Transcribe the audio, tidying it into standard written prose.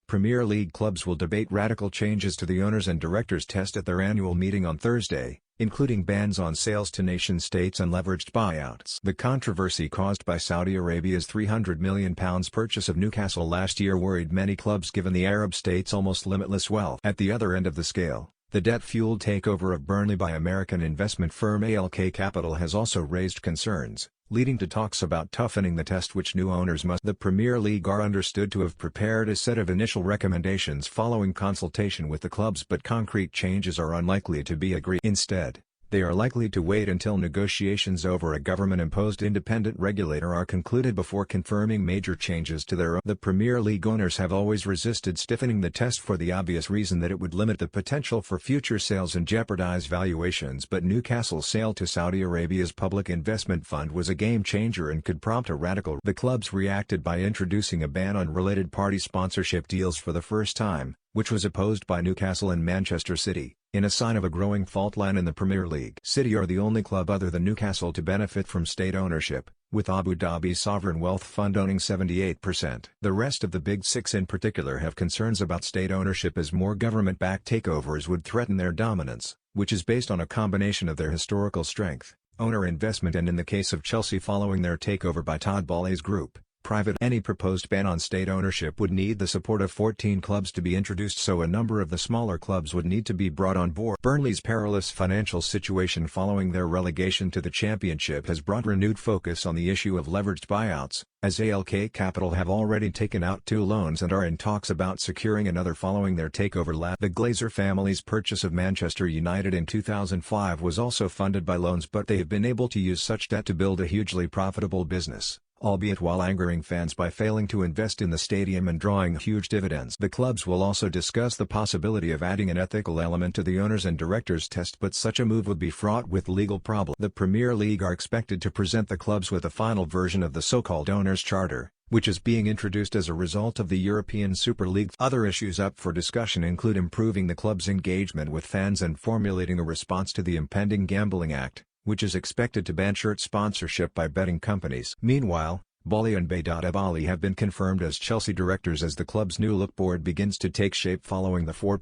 Premier League clubs will debate radical changes to the owners and directors test at their annual meeting on Thursday, including bans on sales to nation-states and leveraged buyouts. The controversy caused by Saudi Arabia's £300 million purchase of Newcastle last year worried many clubs given the Arab state's almost limitless wealth. At the other end of the scale, the debt-fueled takeover of Burnley by American investment firm ALK Capital has also raised concerns, leading to talks about toughening the test which new owners must. The Premier League are understood to have prepared a set of initial recommendations following consultation with the clubs, but concrete changes are unlikely to be agreed. Instead, they are likely to wait until negotiations over a government-imposed independent regulator are concluded before confirming major changes to their own. The Premier League owners have always resisted stiffening the test for the obvious reason that it would limit the potential for future sales and jeopardize valuations, but Newcastle's sale to Saudi Arabia's public investment fund was a game-changer and could prompt a radical. The clubs reacted by introducing a ban on related party sponsorship deals for the first time, which was opposed by Newcastle and Manchester City, in a sign of a growing fault line in the Premier League. City are the only club other than Newcastle to benefit from state ownership, with Abu Dhabi's sovereign wealth fund owning 78%. The rest of the Big Six in particular have concerns about state ownership as more government-backed takeovers would threaten their dominance, which is based on a combination of their historical strength, owner investment and in the case of Chelsea following their takeover by Todd Boehly's group, private. Any proposed ban on state ownership would need the support of 14 clubs to be introduced, so a number of the smaller clubs would need to be brought on board. Burnley's perilous financial situation following their relegation to the Championship has brought renewed focus on the issue of leveraged buyouts, as ALK Capital have already taken out 2 loans and are in talks about securing another following their takeover. The Glazer family's purchase of Manchester United in 2005 was also funded by loans, but they have been able to use such debt to build a hugely profitable business, albeit while angering fans by failing to invest in the stadium and drawing huge dividends. The clubs will also discuss the possibility of adding an ethical element to the owners and directors test, but such a move would be fraught with legal problems. The Premier League are expected to present the clubs with a final version of the so-called Owners' Charter, which is being introduced as a result of the European Super League. Other issues up for discussion include improving the club's engagement with fans and formulating a response to the impending Gambling Act, which is expected to ban shirt sponsorship by betting companies. Meanwhile, Boehly and Baidat Ali have been confirmed as Chelsea directors as the club's new look board begins to take shape following the 4